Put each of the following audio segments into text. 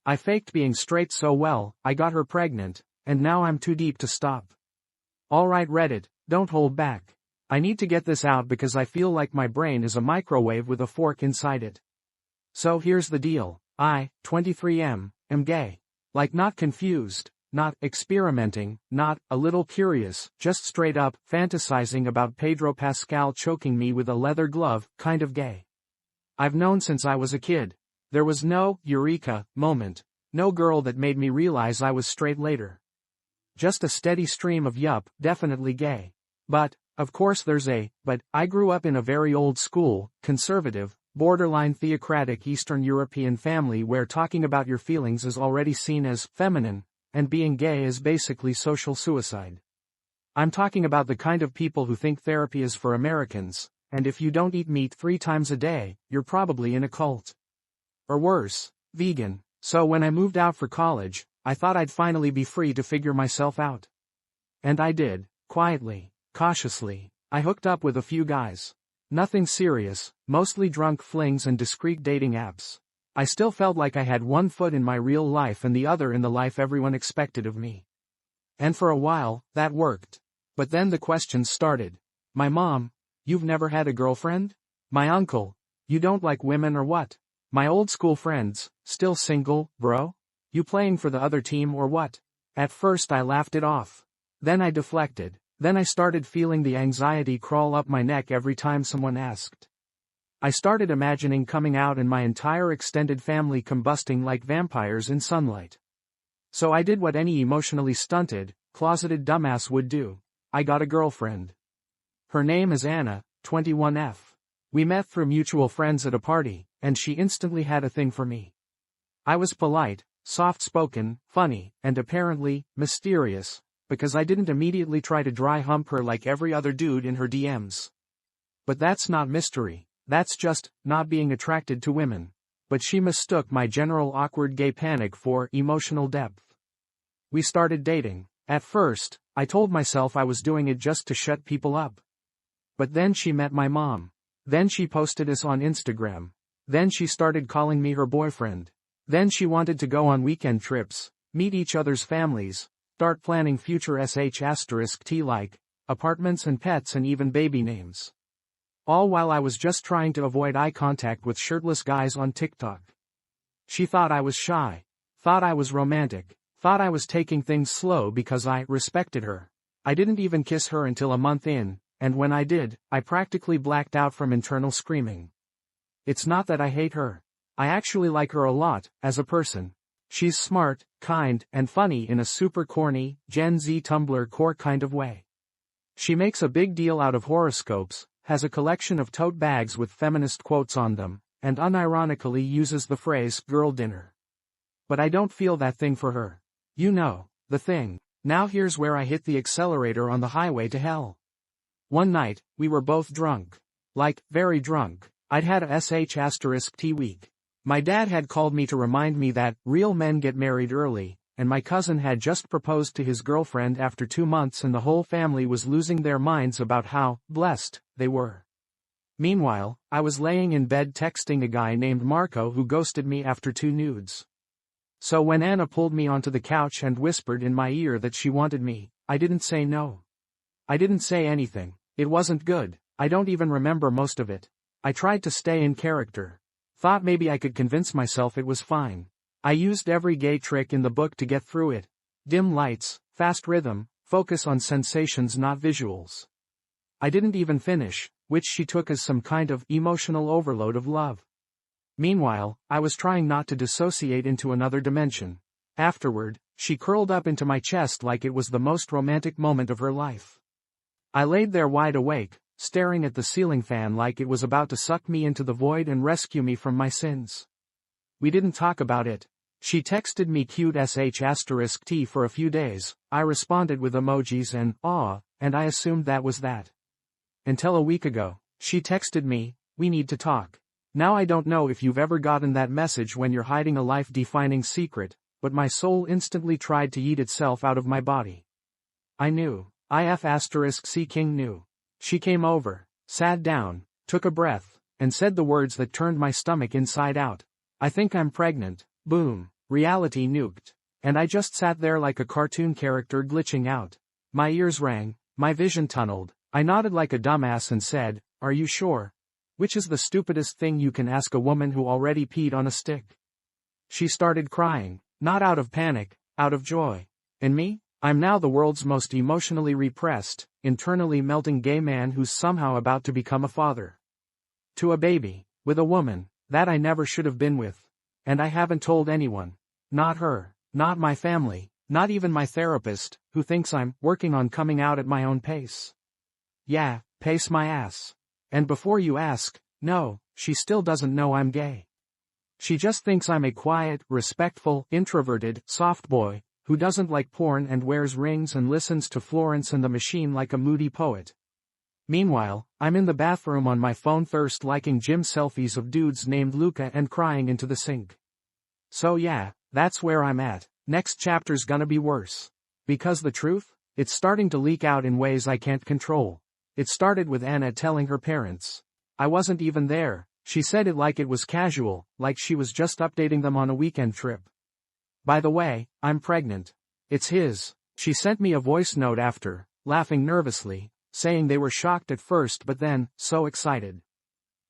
I faked being straight so well, I got her pregnant, and now I'm too deep to stop. Alright Reddit, don't hold back. I need to get this out because I feel like my brain is a microwave with a fork inside it. So here's the deal, I, 23 am gay. Like not confused, not experimenting, not a little curious, just straight up fantasizing about Pedro Pascal choking me with a leather glove, kind of gay. I've known since I was a kid. There was no eureka moment, no girl that made me realize I was straight later. Just a steady stream of yup, definitely gay. But, of course there's but I grew up in a very old school, conservative, borderline theocratic Eastern European family where talking about your feelings is already seen as feminine, and being gay is basically social suicide. I'm talking about the kind of people who think therapy is for Americans, and if you don't eat meat 3 times a day, you're probably in a cult. Or worse, vegan. So when I moved out for college, I thought I'd finally be free to figure myself out. And I did, quietly, cautiously. I hooked up with a few guys. Nothing serious, mostly drunk flings and discreet dating apps. I still felt like I had one foot in my real life and the other in the life everyone expected of me. And for a while, that worked. But then the questions started. My mom, you've never had a girlfriend? My uncle, you don't like women or what? My old school friends, still single, bro? You playing for the other team or what? At first I laughed it off. Then I deflected. Then I started feeling the anxiety crawl up my neck every time someone asked. I started imagining coming out and my entire extended family combusting like vampires in sunlight. So I did what any emotionally stunted, closeted dumbass would do. I got a girlfriend. Her name is Anna, 21F. We met through mutual friends at a party, and she instantly had a thing for me. I was polite, soft-spoken, funny, and apparently, mysterious, because I didn't immediately try to dry hump her like every other dude in her DMs. But that's not mystery, that's just, not being attracted to women. But she mistook my general awkward gay panic for emotional depth. We started dating. At first, I told myself I was doing it just to shut people up. But then she met my mom. Then she posted us on Instagram. Then she started calling me her boyfriend. Then she wanted to go on weekend trips, meet each other's families, start planning future sh*t like apartments and pets and even baby names. All while I was just trying to avoid eye contact with shirtless guys on TikTok. She thought I was shy, thought I was romantic, thought I was taking things slow because I respected her. I didn't even kiss her until a month in, and when I did, I practically blacked out from internal screaming. It's not that I hate her. I actually like her a lot, as a person. She's smart, kind, and funny in a super corny, Gen Z Tumblr core kind of way. She makes a big deal out of horoscopes, has a collection of tote bags with feminist quotes on them, and unironically uses the phrase, girl dinner. But I don't feel that thing for her. You know, the thing. Now here's where I hit the accelerator on the highway to hell. One night, we were both drunk. Like, very drunk. I'd had a sh*t week. My dad had called me to remind me that, real men get married early, and my cousin had just proposed to his girlfriend after 2 months and the whole family was losing their minds about how blessed they were. Meanwhile, I was laying in bed texting a guy named Marco who ghosted me after 2 nudes. So when Anna pulled me onto the couch and whispered in my ear that she wanted me, I didn't say no. I didn't say anything. It wasn't good. I don't even remember most of it. I tried to stay in character. Thought maybe I could convince myself it was fine. I used every gay trick in the book to get through it. Dim lights, fast rhythm, focus on sensations not visuals. I didn't even finish, which she took as some kind of emotional overload of love. Meanwhile, I was trying not to dissociate into another dimension. Afterward, she curled up into my chest like it was the most romantic moment of her life. I laid there wide awake, staring at the ceiling fan like it was about to suck me into the void and rescue me from my sins. We didn't talk about it. She texted me cute sh*t for a few days, I responded with emojis and aw, and I assumed that was that. Until a week ago, she texted me, we need to talk. Now I don't know if you've ever gotten that message when you're hiding a life-defining secret, but my soul instantly tried to yeet itself out of my body. I knew. C King knew. She came over, sat down, took a breath, and said the words that turned my stomach inside out. I think I'm pregnant. Boom. Reality nuked. And I just sat there like a cartoon character glitching out. My ears rang, my vision tunneled. I nodded like a dumbass and said, "Are you sure?" Which is the stupidest thing you can ask a woman who already peed on a stick. She started crying, not out of panic, out of joy. And me? I'm now the world's most emotionally repressed, internally melting gay man who's somehow about to become a father. To a baby, with a woman, that I never should have been with. And I haven't told anyone. Not her, not my family, not even my therapist, who thinks I'm working on coming out at my own pace. Yeah, pace my ass. And before you ask, no, she still doesn't know I'm gay. She just thinks I'm a quiet, respectful, introverted, soft boy, who doesn't like porn and wears rings and listens to Florence and the Machine like a moody poet. Meanwhile, I'm in the bathroom on my phone thirst liking gym selfies of dudes named Luca and crying into the sink. So yeah, that's where I'm at. Next chapter's gonna be worse. Because the truth? It's starting to leak out in ways I can't control. It started with Anna telling her parents. I wasn't even there. She said it like it was casual, like she was just updating them on a weekend trip. By the way, I'm pregnant. It's his. She sent me a voice note after, laughing nervously, saying they were shocked at first but then, so excited.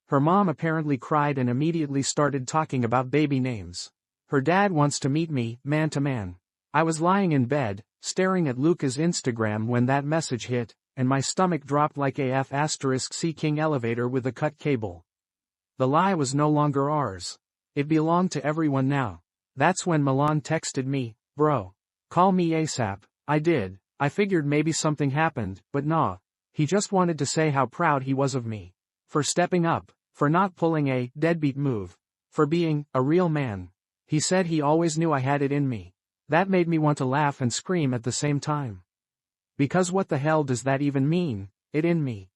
Her mom apparently cried and immediately started talking about baby names. Her dad wants to meet me, man to man. I was lying in bed, staring at Luca's Instagram when that message hit, and my stomach dropped like a F*** King elevator with a cut cable. The lie was no longer ours. It belonged to everyone now. That's when Milan texted me, "Bro. Call me ASAP." I did. I figured maybe something happened, but nah. He just wanted to say how proud he was of me. For stepping up. For not pulling a deadbeat move. For being a real man. He said he always knew I had it in me. That made me want to laugh and scream at the same time. Because what the hell does that even mean, it in me?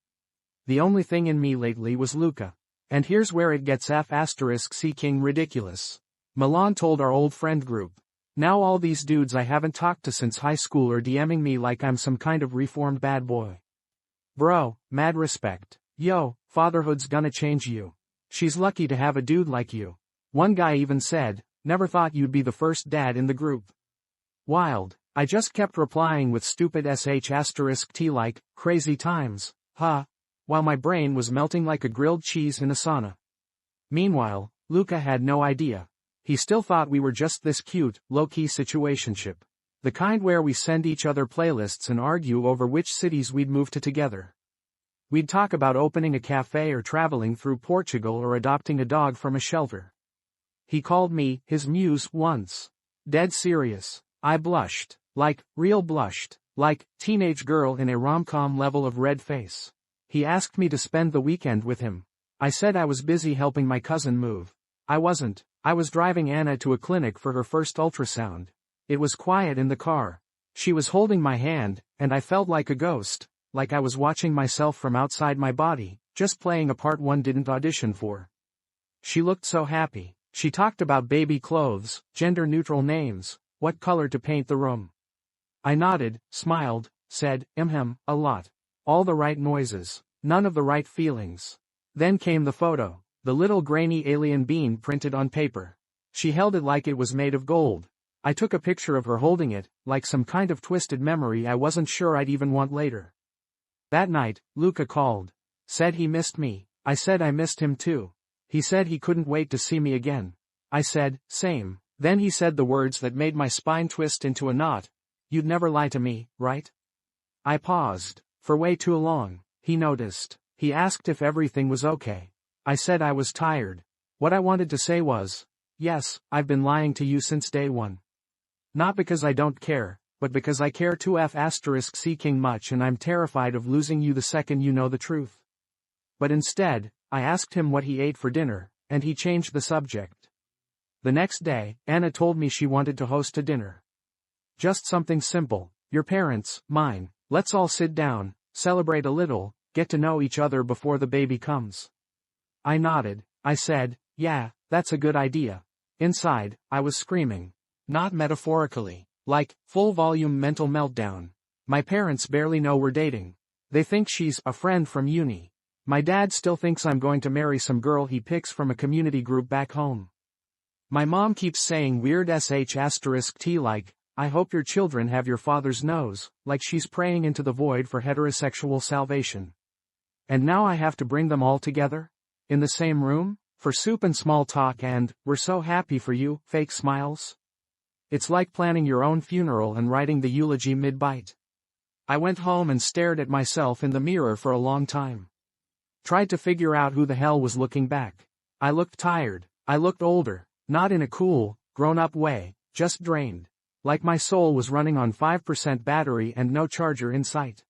The only thing in me lately was Luca. And here's where it gets F*** ridiculous. Milan told our old friend group. Now all these dudes I haven't talked to since high school are DMing me like I'm some kind of reformed bad boy. Bro, mad respect. Yo, fatherhood's gonna change you. She's lucky to have a dude like you. One guy even said, "Never thought you'd be the first dad in the group." Wild. I just kept replying with stupid **T like, crazy times, huh? While my brain was melting like a grilled cheese in a sauna. Meanwhile, Luca had no idea. He still thought we were just this cute, low-key situationship. The kind where we send each other playlists and argue over which cities we'd move to together. We'd talk about opening a cafe or traveling through Portugal or adopting a dog from a shelter. He called me his muse once. Dead serious. I blushed. Like, real blushed. Like, teenage girl in a rom-com level of red face. He asked me to spend the weekend with him. I said I was busy helping my cousin move. I wasn't. I was driving Anna to a clinic for her first ultrasound. It was quiet in the car. She was holding my hand, and I felt like a ghost, like I was watching myself from outside my body, just playing a part one didn't audition for. She looked so happy. She talked about baby clothes, gender-neutral names, what color to paint the room. I nodded, smiled, said, a lot. All the right noises, none of the right feelings. Then came the photo, the little grainy alien bean printed on paper. She held it like it was made of gold. I took a picture of her holding it, like some kind of twisted memory I wasn't sure I'd even want later. That night, Luca called. Said he missed me. I said I missed him too. He said he couldn't wait to see me again. I said, same. Then he said the words that made my spine twist into a knot. You'd never lie to me, right? I paused. For way too long. He noticed. He asked if everything was okay. I said I was tired. What I wanted to say was, yes, I've been lying to you since day one. Not because I don't care, but because I care too **King much and I'm terrified of losing you the second you know the truth. But instead, I asked him what he ate for dinner, and he changed the subject. The next day, Anna told me she wanted to host a dinner. Just something simple. Your parents, mine, let's all sit down, celebrate a little, get to know each other before the baby comes. I nodded. I said, yeah, that's a good idea. Inside, I was screaming. Not metaphorically. Like, full volume mental meltdown. My parents barely know we're dating. They think she's a friend from uni. My dad still thinks I'm going to marry some girl he picks from a community group back home. My mom keeps saying weird sh*t like, I hope your children have your father's nose, like she's praying into the void for heterosexual salvation. And now I have to bring them all together? In the same room? For soup and small talk and, we're so happy for you, fake smiles? It's like planning your own funeral and writing the eulogy mid-bite. I went home and stared at myself in the mirror for a long time. Tried to figure out who the hell was looking back. I looked tired. I looked older, not in a cool, grown-up way, just drained. Like my soul was running on 5% battery and no charger in sight.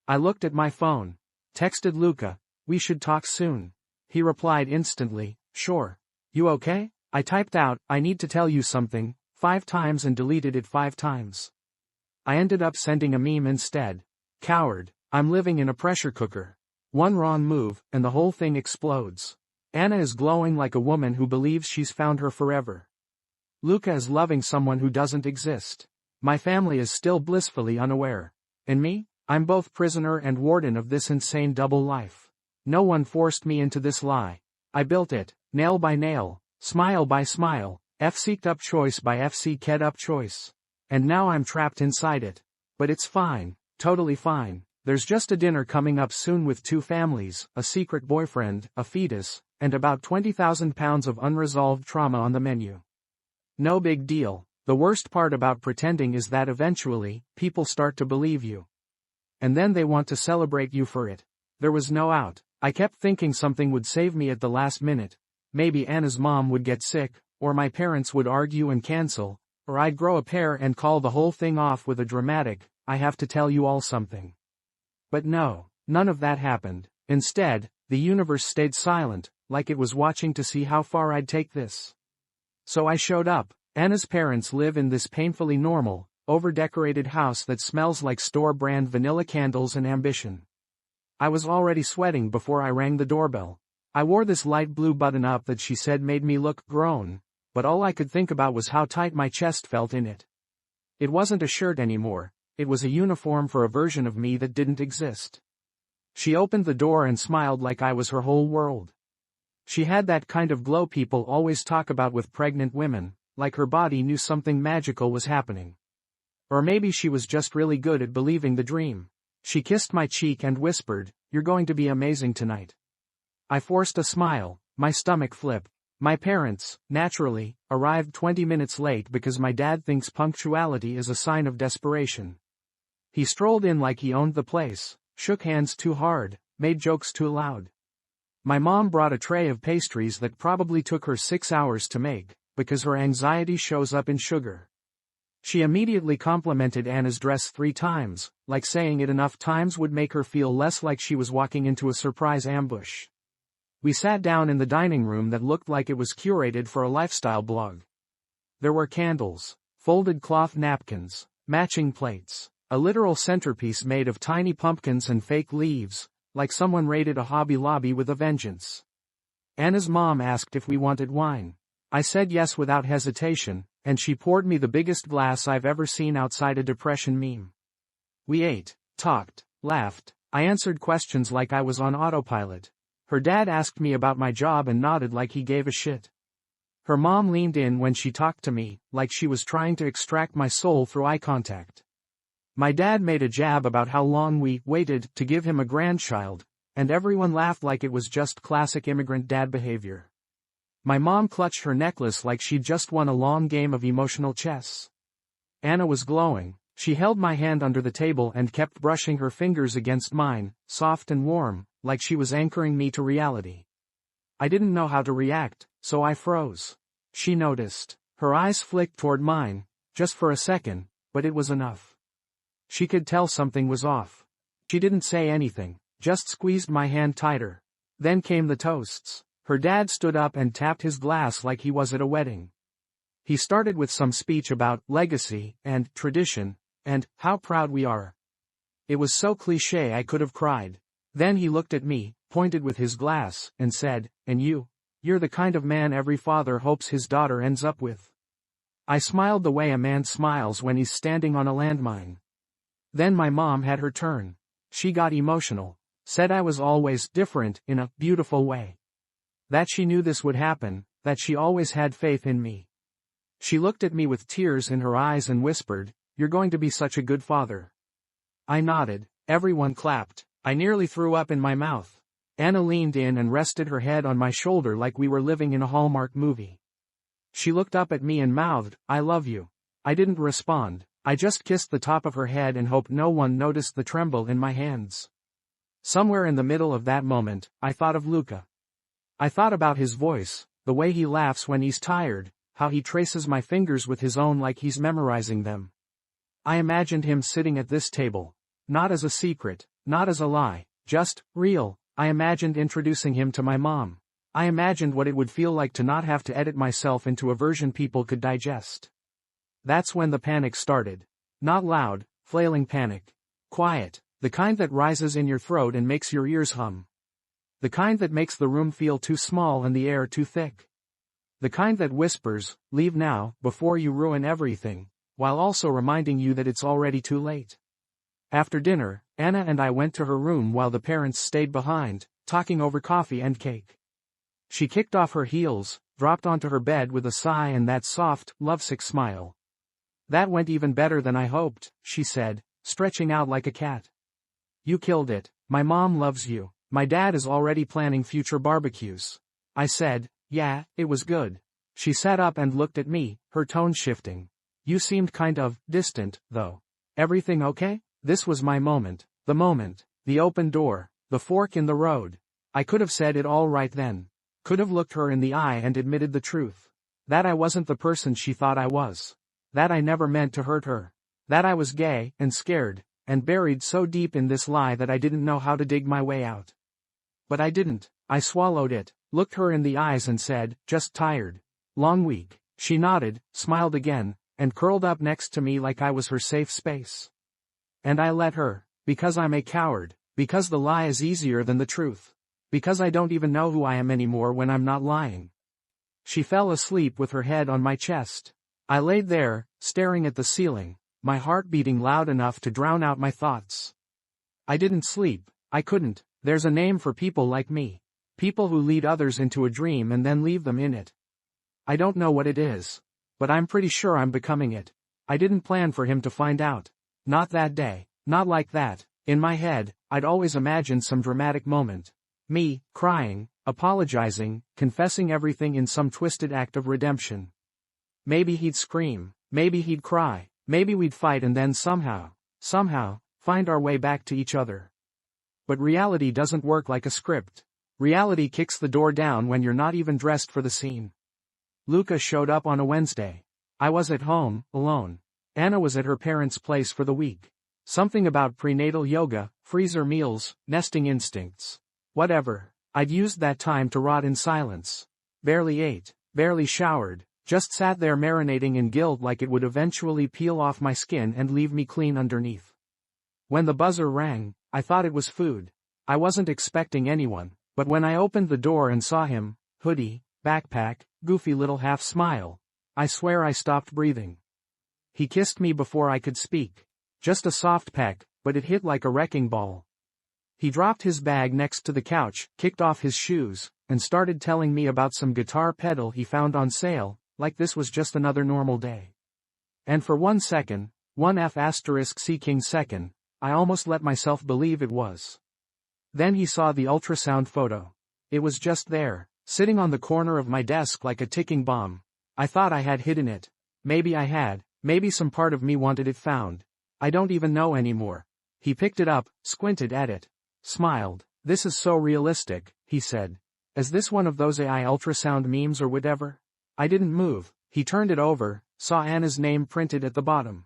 I looked at my phone. Texted Luca, we should talk soon. He replied instantly, sure. You okay? I typed out, I need to tell you something, 5 times and deleted it 5 times. I ended up sending a meme instead. Coward, I'm living in a pressure cooker. One wrong move, and the whole thing explodes. Anna is glowing like a woman who believes she's found her forever. Luca is loving someone who doesn't exist. My family is still blissfully unaware. And me? I'm both prisoner and warden of this insane double life. No one forced me into this lie. I built it, nail by nail, smile by smile, f-seeked up choice by f-seeked up choice. And now I'm trapped inside it. But it's fine, totally fine. There's just a dinner coming up soon with 2 families, a secret boyfriend, a fetus, and about 20,000 pounds of unresolved trauma on the menu. No big deal. The worst part about pretending is that eventually, people start to believe you. And then they want to celebrate you for it. There was no out. I kept thinking something would save me at the last minute. Maybe Anna's mom would get sick, or my parents would argue and cancel, or I'd grow a pair and call the whole thing off with a dramatic, I have to tell you all something. But no, none of that happened. Instead, the universe stayed silent, like it was watching to see how far I'd take this. So I showed up. Anna's parents live in this painfully normal, over-decorated house that smells like store-brand vanilla candles and ambition. I was already sweating before I rang the doorbell. I wore this light blue button-up that she said made me look grown, but all I could think about was how tight my chest felt in it. It wasn't a shirt anymore, it was a uniform for a version of me that didn't exist. She opened the door and smiled like I was her whole world. She had that kind of glow people always talk about with pregnant women, like her body knew something magical was happening. Or maybe she was just really good at believing the dream. She kissed my cheek and whispered, "You're going to be amazing tonight." I forced a smile, my stomach flipped. My parents, naturally, arrived 20 minutes late because my dad thinks punctuality is a sign of desperation. He strolled in like he owned the place, shook hands too hard, made jokes too loud. My mom brought a tray of pastries that probably took her 6 hours to make, because her anxiety shows up in sugar. She immediately complimented Anna's dress 3 times, like saying it enough times would make her feel less like she was walking into a surprise ambush. We sat down in the dining room that looked like it was curated for a lifestyle blog. There were candles, folded cloth napkins, matching plates, a literal centerpiece made of tiny pumpkins and fake leaves, like someone raided a Hobby Lobby with a vengeance. Anna's mom asked if we wanted wine. I said yes without hesitation, and she poured me the biggest glass I've ever seen outside a depression meme. We ate, talked, laughed. I answered questions like I was on autopilot. Her dad asked me about my job and nodded like he gave a shit. Her mom leaned in when she talked to me, like she was trying to extract my soul through eye contact. My dad made a jab about how long we waited to give him a grandchild, and everyone laughed like it was just classic immigrant dad behavior. My mom clutched her necklace like she'd just won a long game of emotional chess. Anna was glowing. She held my hand under the table and kept brushing her fingers against mine, soft and warm, like she was anchoring me to reality. I didn't know how to react, so I froze. She noticed. Her eyes flicked toward mine, just for a second, but it was enough. She could tell something was off. She didn't say anything, just squeezed my hand tighter. Then came the toasts. Her dad stood up and tapped his glass like he was at a wedding. He started with some speech about legacy and tradition, and how proud we are. It was so cliché I could have cried. Then he looked at me, pointed with his glass, and said, "And you're the kind of man every father hopes his daughter ends up with." I smiled the way a man smiles when he's standing on a landmine. Then my mom had her turn. She got emotional, said I was always different in a beautiful way. That she knew this would happen, that she always had faith in me. She looked at me with tears in her eyes and whispered, "You're going to be such a good father." I nodded. Everyone clapped. I nearly threw up in my mouth. Anna leaned in and rested her head on my shoulder like we were living in a Hallmark movie. She looked up at me and mouthed, "I love you." I didn't respond. I just kissed the top of her head and hoped no one noticed the tremble in my hands. Somewhere in the middle of that moment, I thought of Luca. I thought about his voice, the way he laughs when he's tired, how he traces my fingers with his own like he's memorizing them. I imagined him sitting at this table. Not as a secret, not as a lie, just real. I imagined introducing him to my mom. I imagined what it would feel like to not have to edit myself into a version people could digest. That's when the panic started. Not loud, flailing panic. Quiet, the kind that rises in your throat and makes your ears hum. The kind that makes the room feel too small and the air too thick. The kind that whispers, "Leave now, before you ruin everything," while also reminding you that it's already too late. After dinner, Anna and I went to her room while the parents stayed behind, talking over coffee and cake. She kicked off her heels, dropped onto her bed with a sigh and that soft, lovesick smile. "That went even better than I hoped," she said, stretching out like a cat. "You killed it. My mom loves you. My dad is already planning future barbecues." I said, "Yeah, it was good." She sat up and looked at me, her tone shifting. "You seemed kind of distant, though. Everything okay?" This was my moment. The moment. The open door. The fork in the road. I could have said it all right then. Could have looked her in the eye and admitted the truth. That I wasn't the person she thought I was. That I never meant to hurt her. That I was gay, and scared, and buried so deep in this lie that I didn't know how to dig my way out. But I didn't. I swallowed it, looked her in the eyes and said, "Just tired. Long week." She nodded, smiled again, and curled up next to me like I was her safe space. And I let her, because I'm a coward, because the lie is easier than the truth. Because I don't even know who I am anymore when I'm not lying. She fell asleep with her head on my chest. I laid there, staring at the ceiling, my heart beating loud enough to drown out my thoughts. I didn't sleep. I couldn't. There's a name for people like me. People who lead others into a dream and then leave them in it. I don't know what it is. But I'm pretty sure I'm becoming it. I didn't plan for him to find out. Not that day. Not like that. In my head, I'd always imagined some dramatic moment. Me, crying, apologizing, confessing everything in some twisted act of redemption. Maybe he'd scream. Maybe he'd cry. Maybe we'd fight and then somehow, find our way back to each other. But reality doesn't work like a script. Reality kicks the door down when you're not even dressed for the scene. Luca showed up on a Wednesday. I was at home, alone. Anna was at her parents' place for the week. Something about prenatal yoga, freezer meals, nesting instincts. Whatever. I'd used that time to rot in silence. Barely ate, barely showered, just sat there marinating in guilt like it would eventually peel off my skin and leave me clean underneath. When the buzzer rang, I thought it was food. I wasn't expecting anyone, but when I opened the door and saw him, hoodie, backpack, goofy little half smile, I swear I stopped breathing. He kissed me before I could speak. Just a soft peck, but it hit like a wrecking ball. He dropped his bag next to the couch, kicked off his shoes, and started telling me about some guitar pedal he found on sale, like this was just another normal day. And for 1 second, 1F*C*2, I almost let myself believe it was. Then he saw the ultrasound photo. It was just there, sitting on the corner of my desk like a ticking bomb. I thought I had hidden it. Maybe I had, maybe some part of me wanted it found. I don't even know anymore. He picked it up, squinted at it, smiled. "This is so realistic," he said. "Is this one of those AI ultrasound memes or whatever?" I didn't move. He turned it over, saw Anna's name printed at the bottom.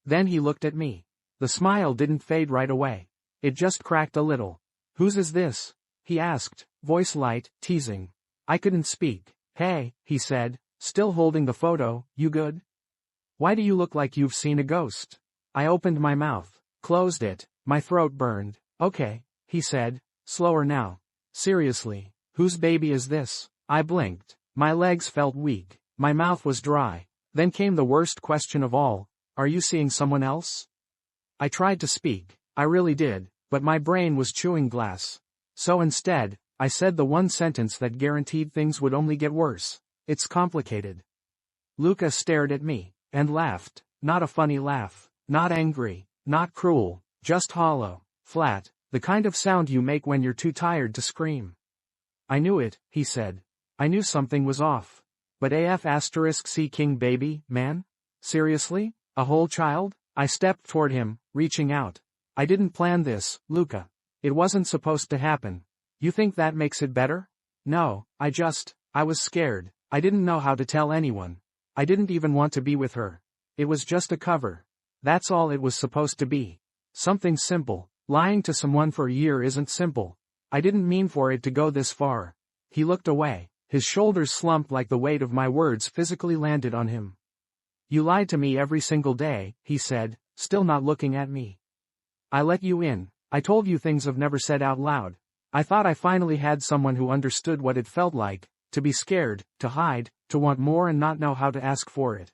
Then he looked at me. The smile didn't fade right away. It just cracked a little. "Whose is this?" he asked, voice light, teasing. I couldn't speak. "Hey," he said, still holding the photo, "you good? Why do you look like you've seen a ghost?" I opened my mouth, closed it, my throat burned. "Okay," he said, slower now. "Seriously, whose baby is this?" I blinked. My legs felt weak. My mouth was dry. Then came the worst question of all. "Are you seeing someone else?" I tried to speak. I really did, but my brain was chewing glass. So instead, I said the one sentence that guaranteed things would only get worse. It's complicated. Luca stared at me, and laughed, not a funny laugh, not angry, not cruel, just hollow, flat, the kind of sound you make when you're too tired to scream. I knew it, he said. I knew something was off. But C king baby, man? Seriously? A whole child? I stepped toward him, reaching out. I didn't plan this, Luca. It wasn't supposed to happen. You think that makes it better? No, I was scared. I didn't know how to tell anyone. I didn't even want to be with her. It was just a cover. That's all it was supposed to be. Something simple. Lying to someone for a year isn't simple. I didn't mean for it to go this far. He looked away. His shoulders slumped like the weight of my words physically landed on him. You lied to me every single day, he said, still not looking at me. I let you in. I told you things I've never said out loud. I thought I finally had someone who understood what it felt like, to be scared, to hide, to want more and not know how to ask for it.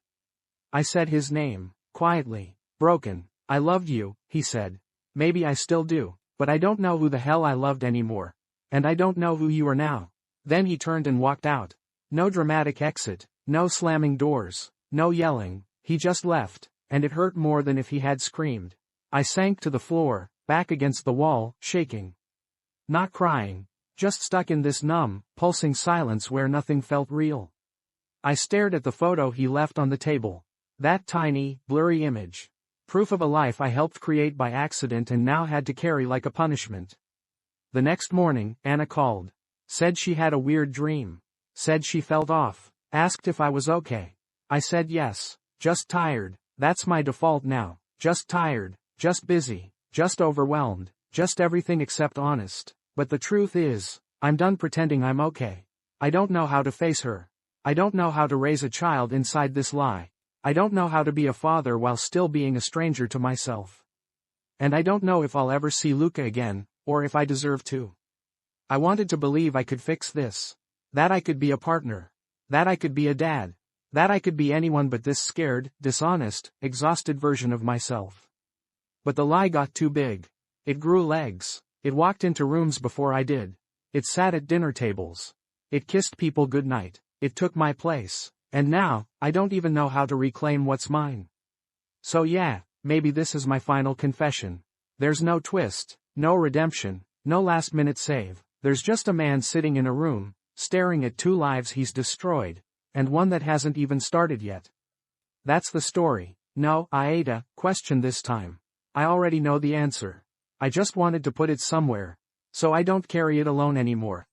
I said his name, quietly, broken. I loved you, he said. Maybe I still do, but I don't know who the hell I loved anymore. And I don't know who you are now. Then he turned and walked out. No dramatic exit, no slamming doors, no yelling, he just left, and it hurt more than if he had screamed. I sank to the floor, back against the wall, shaking. Not crying, just stuck in this numb, pulsing silence where nothing felt real. I stared at the photo he left on the table. That tiny, blurry image. Proof of a life I helped create by accident and now had to carry like a punishment. The next morning, Anna called. Said she had a weird dream. Said she felt off. Asked if I was okay. I said yes. Just tired. That's my default now. Just tired. Just busy. Just overwhelmed. Just everything except honest. But the truth is, I'm done pretending I'm okay. I don't know how to face her. I don't know how to raise a child inside this lie. I don't know how to be a father while still being a stranger to myself. And I don't know if I'll ever see Luca again, or if I deserve to. I wanted to believe I could fix this. That I could be a partner. That I could be a dad. That I could be anyone but this scared, dishonest, exhausted version of myself. But the lie got too big. It grew legs. It walked into rooms before I did. It sat at dinner tables. It kissed people goodnight. It took my place. And now, I don't even know how to reclaim what's mine. So yeah, maybe this is my final confession. There's no twist, no redemption, no last-minute save. There's just a man sitting in a room, staring at two lives he's destroyed, and one that hasn't even started yet. That's the story. No, AITA, question this time. I already know the answer. I just wanted to put it somewhere, so I don't carry it alone anymore.